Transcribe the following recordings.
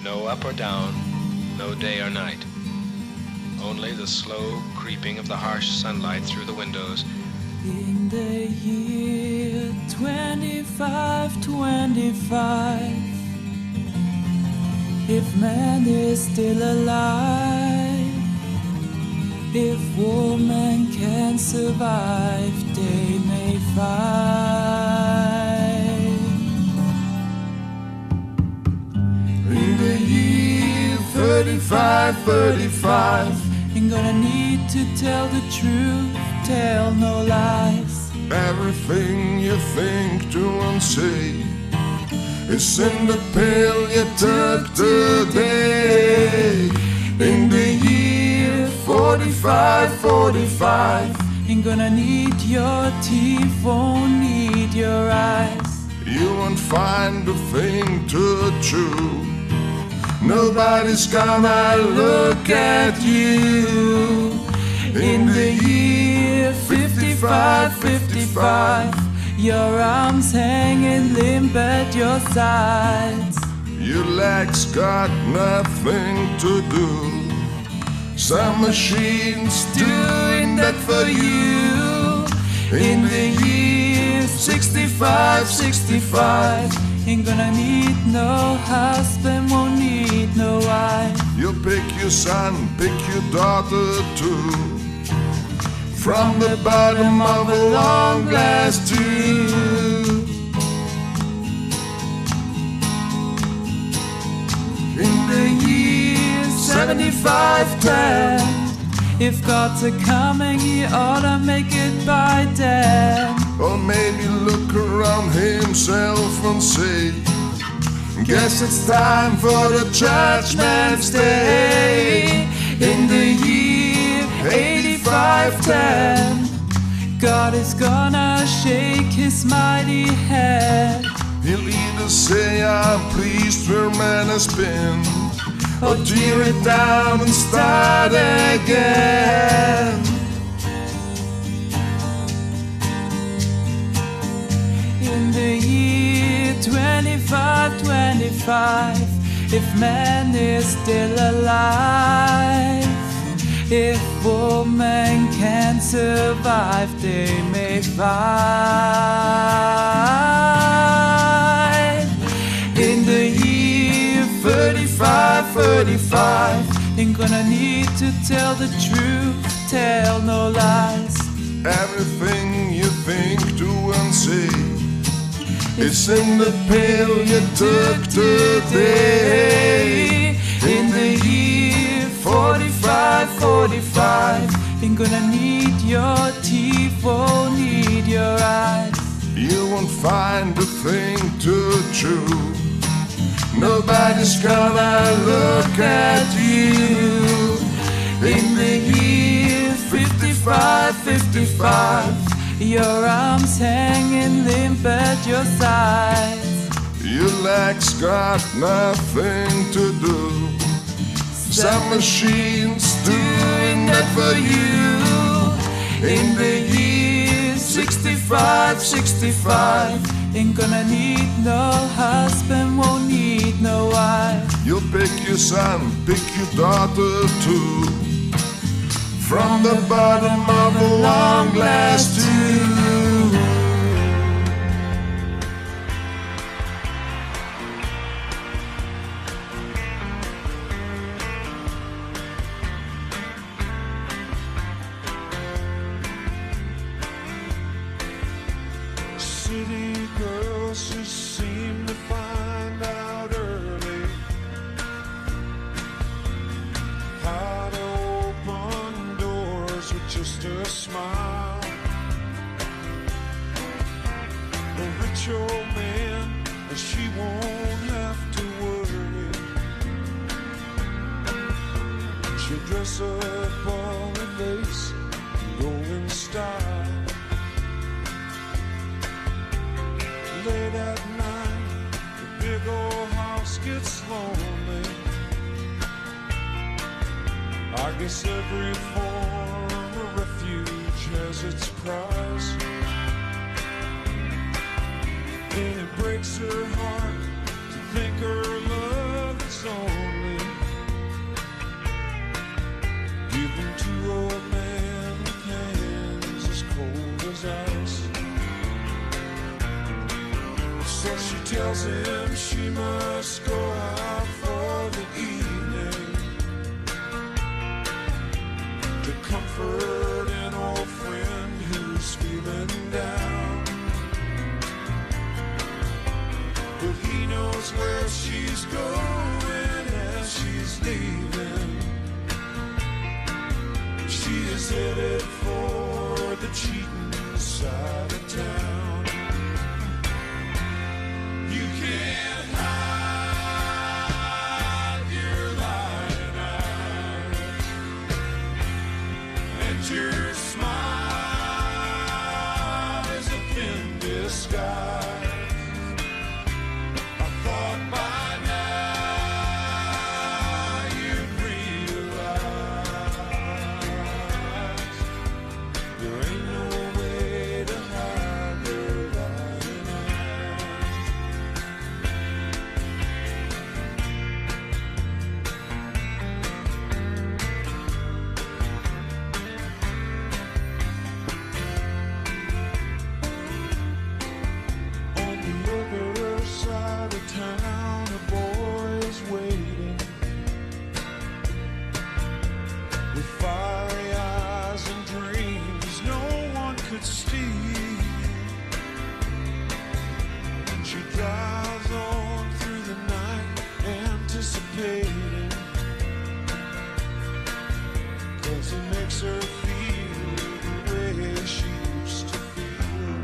No up or down, no day or night. Only the slow creeping of the harsh sunlight through the windows. In the year 2525, if man is still alive, if woman can survive, they may find. In the year 3535, ain't gonna need to tell the truth, tell no lies. everything you think, do and say is in the pill you took today. In the year 4545, ain't gonna need your teeth, won't need your eyes. you won't find a thing to chew. Nobody's gonna look at you. In the year 5555, your arms hanging limp at your sides. Your legs got nothing to do. Some machines doing that for you. In the year 6565, ain't gonna need no husband, won't need no wife. you'll pick your son, pick your daughter too. From the bottom of a long glass tube. In the year 7510, if God's a coming, he ought to make it by then. Or maybe look around himself and say, guess it's time for the judgment day. In the year 8510, God is gonna shake his mighty hand. He'll either say, I'm pleased where man has been, or tear it down and start again. In the year 2525, if man is still alive, if woman can survive, they may find. In the year 3535, ain't gonna need to tell the truth, tell no lies. Everything you think, do and say, it's in the pill you took today. In the year 4545, ain't gonna need your teeth, won't need your eyes. You won't find a thing to chew. Nobody's gonna look at you. In the year 5555, your arms hanging limp at your sides. Your legs got nothing to do. Some machines doing that for you. In the year 6565, ain't gonna need no husband, won't need no wife. you'll pick your son, pick your daughter too. From the bottom of a long glass tube. City girls just seem to find out early how to open doors with just a smile. A rich old man, and she won't have to worry. She'll dress up all in lace and go in style. Late at night, the big old house gets lonely. I guess every form of refuge has its price. And it breaks her heart to think her love is only tells him she must go out for the evening to comfort an old friend who's feeling down. But he knows where she's going as she's leaving. She is headed for the cheating side of town. You can't hide your lying eyes, and your smile is a thin disguise. I thought by now you'd realize there ain't no way to hide your lying eyes. On the other side of town, a boy's waiting with fiery eyes and dreams no one could steal. She drives on through the night, anticipating, 'cause he makes her feel the way she used to feel.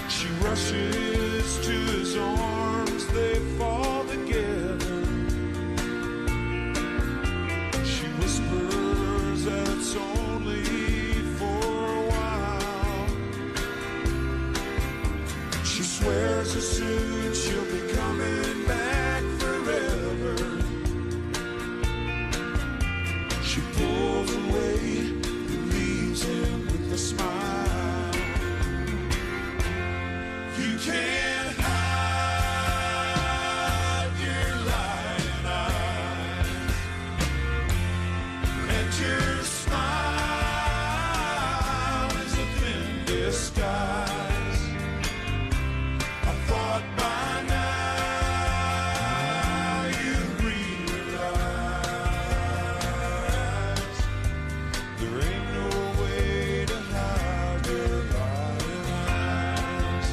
She rushes to his arms, they fall together. She whispers that it's only for a while. She swears as soon she'll be coming back forever. She pulls away and leaves him with a smile. You can't hide your lying eyes, and your smile is a thin disguise. I thought by now you'd realize there ain't no way to hide your lying eyes.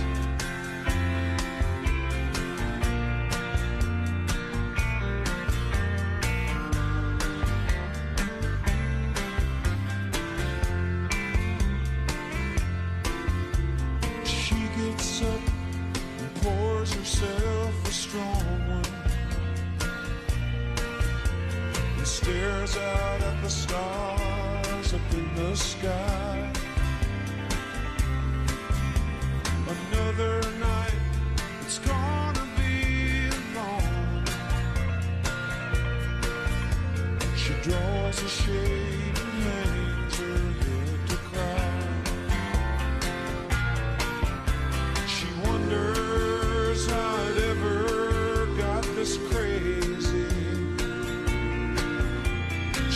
She gets up and pours herself a strong one and stares out at the stars up in the sky. Another night, it's gonna be long. She draws a shade and hangs her head to cry. She wonders how it ever got this crazy.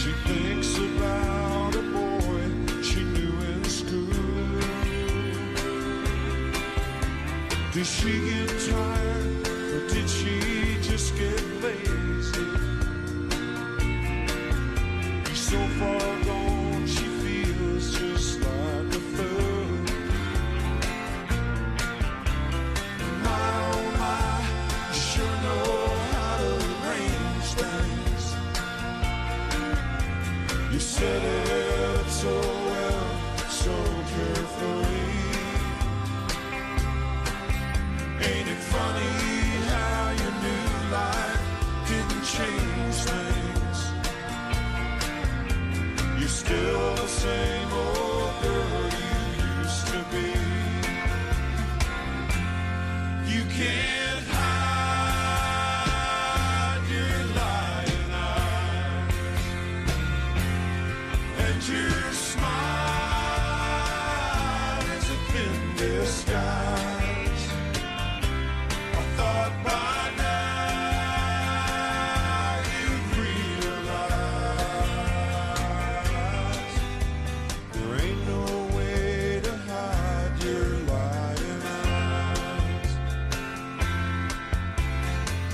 She thinks about a boy she knew in school. Did she get tired or did she just get lazy? He's so far gone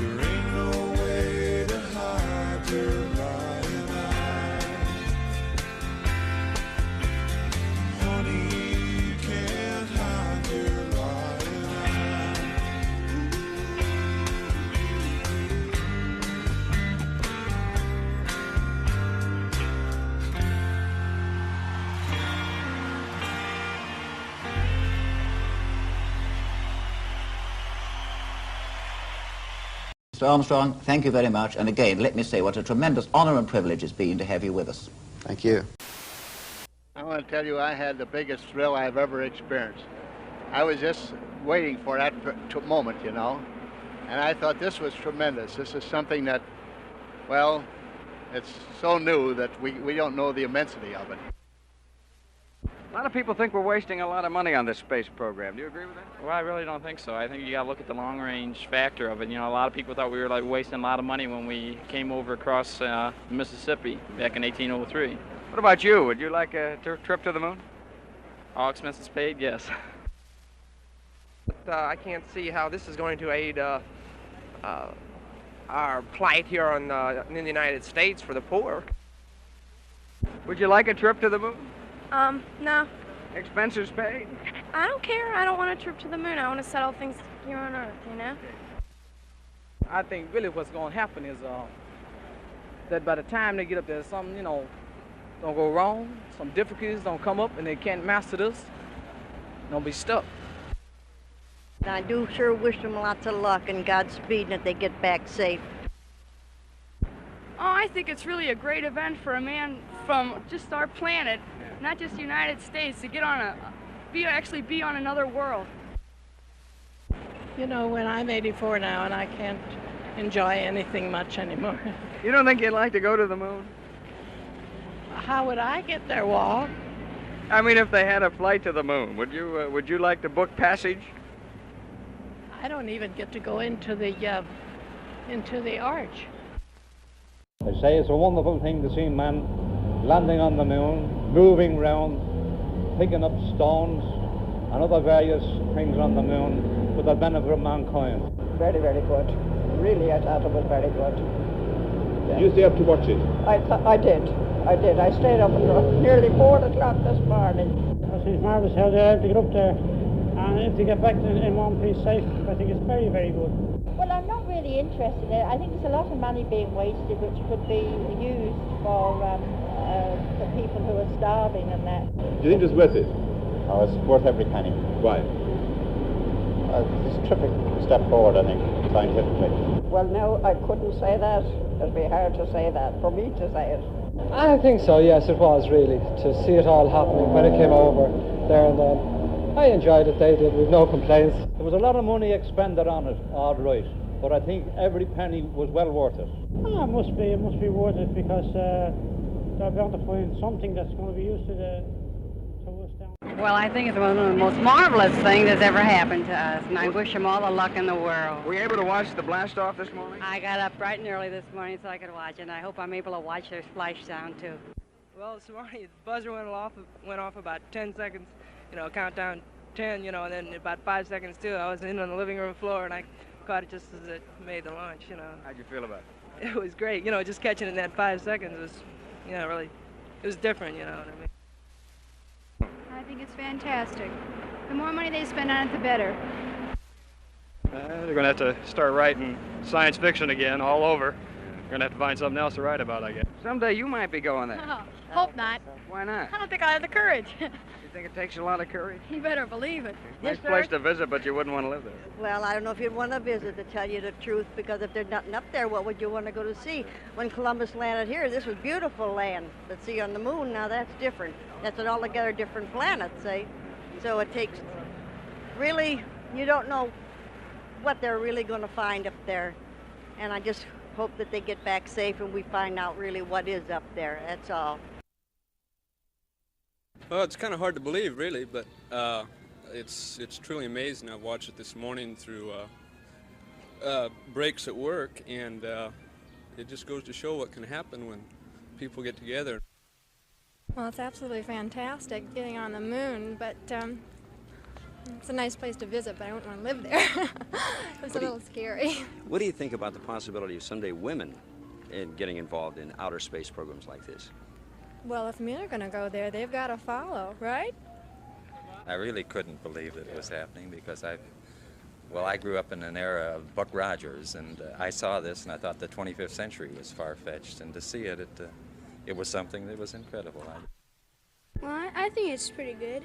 There ain't no way to hide your lying eyes. Honey, you can't hide your lying eyes. Mr. Armstrong, thank you very much. And again, let me say what a tremendous honor and privilege it's been to have you with us. Thank you. I want to tell you I had the biggest thrill I've ever experienced. I was just waiting for that moment, you know, and I thought this was tremendous. This is something that, well, it's so new that we don't know the immensity of it. A lot of people think we're wasting a lot of money on this space program. Do you agree with that? Well, I really don't think so. I think you got to look at the long-range factor of it. You know, a lot of people thought we were like wasting a lot of money when we came over across Mississippi back in 1803. What about you? Would you like a trip to the moon? All expenses paid, yes. But, I can't see how this is going to aid our plight here in the United States for the poor. Would you like a trip to the moon? No. Expenses paid? I don't care. I don't want a trip to the moon. I want to settle things here on Earth, you know? I think really what's going to happen is that by the time they get up there, something, you know, don't go wrong, some difficulties don't come up, and they can't master this, don't be stuck. I do sure wish them lots of luck and Godspeed and that they get back safe. Oh, I think it's really a great event for a man from just our planet, not just the United States, to get on actually be on another world. You know, when I'm 84 now and I can't enjoy anything much anymore. You don't think you'd like to go to the moon? How would I get there, Walt? I mean, if they had a flight to the moon, would you like to book passage? I don't even get to go into the arch. They say it's a wonderful thing to see man landing on the moon, moving round, picking up stones and other various things on the moon for the benefit of mankind. Very, very good. Really, I thought it was very good. Did you stay up to watch it? I did. I stayed up until nearly 4 o'clock this morning. It's marvellous how they're able to get up there. And if they get back in one piece safe, I think it's very, very good. Well, I'm not really interested in it. I think there's a lot of money being wasted which could be used for people who are starving and that. Do you think it's worth it? Oh, it's worth every penny. Why? It's a terrific step forward, I think, scientifically. Well, no, I couldn't say that. It'd be hard to say that, for me to say it. I think so, yes, it was really, to see it all happening when it came over there and then. I enjoyed it, they did, with no complaints. There was a lot of money expended on it, all right, but I think every penny was well worth it. Oh, it must be worth it because they're bound to find something that's going to be used to us down. Well, I think it's one of the most marvelous things that's ever happened to us, and I wish them all the luck in the world. Were you able to watch the blast off this morning? I got up bright and early this morning so I could watch it, and I hope I'm able to watch their splashdown too. Well, this morning the buzzer went off about 10 seconds, you know, countdown 10, you know, and then about 5 seconds too. I was in on the living room floor, and I caught it just as it made the launch, you know. How'd you feel about it? It was great, you know, just catching it in that 5 seconds was, you know, really, it was different, you know what I mean. I think it's fantastic. The more money they spend on it, the better. They're going to have to start writing science fiction again all over. They're going to have to find something else to write about, I guess. Someday you might be going there. Oh, hope not. Why not? I don't think I have the courage. You think it takes a lot of courage? You better believe it. Nice place to visit, but you wouldn't want to live there. Well, I don't know if you'd want to visit, to tell you the truth, because if there's nothing up there, what would you want to go to see? When Columbus landed here, this was beautiful land. But see, on the moon, now that's different. That's an altogether different planet, say. So it takes, really, you don't know what they're really going to find up there. And I just hope that they get back safe and we find out really what is up there. That's all. Well, it's kind of hard to believe, really, but it's truly amazing. I watched it this morning through breaks at work, and it just goes to show what can happen when people get together. Well, it's absolutely fantastic getting on the moon, but It's a nice place to visit, but I wouldn't want to live there. It's a little scary. What do you think about the possibility of someday women getting involved in outer space programs like this? Well, if men are going to go there, they've got to follow, right? I really couldn't believe that it was happening because I grew up in an era of Buck Rogers, and I saw this and I thought the 25th century was far-fetched, and to see it, it was something that was incredible. Well, I think it's pretty good.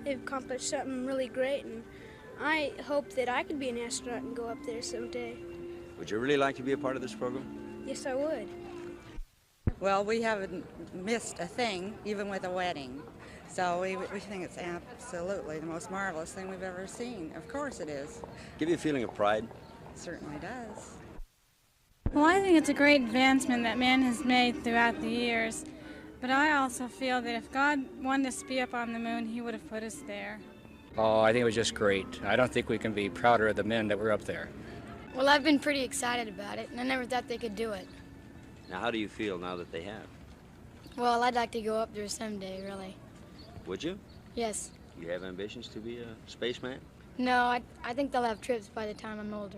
They've accomplished something really great, and I hope that I could be an astronaut and go up there someday. Would you really like to be a part of this program? Yes, I would. Well, we haven't missed a thing, even with a wedding. So we think it's absolutely the most marvelous thing we've ever seen. Of course it is. Give you a feeling of pride? It certainly does. Well, I think it's a great advancement that man has made throughout the years. But I also feel that if God wanted us to be up on the moon, he would have put us there. Oh, I think it was just great. I don't think we can be prouder of the men that were up there. Well, I've been pretty excited about it, and I never thought they could do it. Now, how do you feel now that they have? Well, I'd like to go up there someday, really. Would you? Yes. You have ambitions to be a spaceman? No, I think they'll have trips by the time I'm older.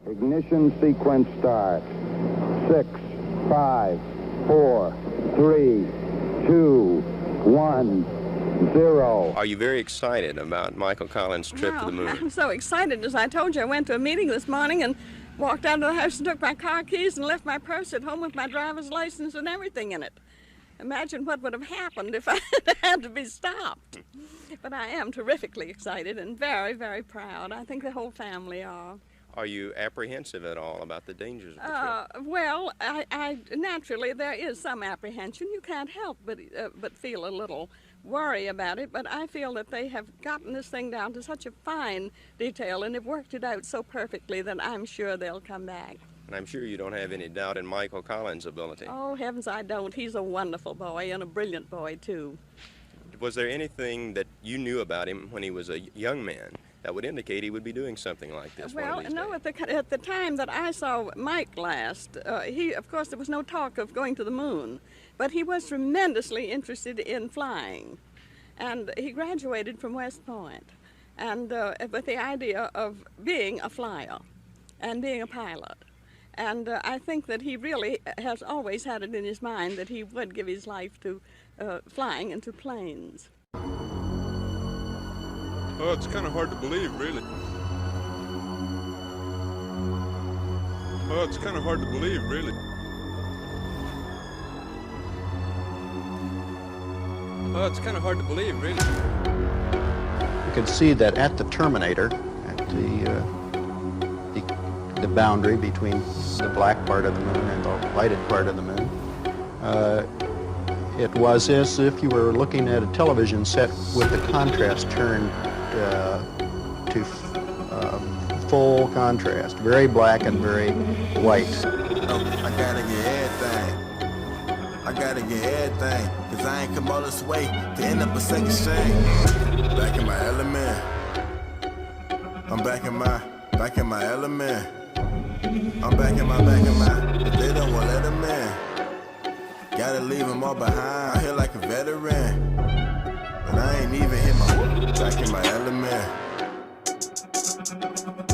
Ignition sequence start. 6, 5, 4, 3, 2, 1, 0. Are you very excited about Michael Collins' trip to the moon? I'm so excited. As I told you, I went to a meeting this morning and walked out of the house and took my car keys and left my purse at home with my driver's license and everything in it. Imagine what would have happened if I had to be stopped. But I am terrifically excited and very, very proud. I think the whole family are. Are you apprehensive at all about the dangers of the trip? Well, I naturally there is some apprehension. You can't help but feel a little worry about it. But I feel that they have gotten this thing down to such a fine detail and have worked it out so perfectly that I'm sure they'll come back. And I'm sure you don't have any doubt in Michael Collins' ability. Oh, heavens, I don't. He's a wonderful boy and a brilliant boy, too. Was there anything that you knew about him when he was a young man that would indicate he would be doing something like this? Well, no, at the time that I saw Mike last, of course, there was no talk of going to the moon, but he was tremendously interested in flying. And he graduated from West Point, and with the idea of being a flyer and being a pilot. And I think that he really has always had it in his mind that he would give his life to flying and to planes. Oh, it's kind of hard to believe, really. Oh, it's kind of hard to believe, really. Oh, it's kind of hard to believe, really. You can see that at the terminator, at the boundary between the black part of the moon and the lighted part of the moon, it was as if you were looking at a television set with the contrast turned to full contrast, very black and very white. I gotta get everything. I gotta get everything, cause I ain't come all this way to end up a second string. Back in my element. I'm back in my element. I'm back in my, but they don't want to let them in. Gotta leave them all behind, I feel like a veteran. But I ain't even hit my, back in my element.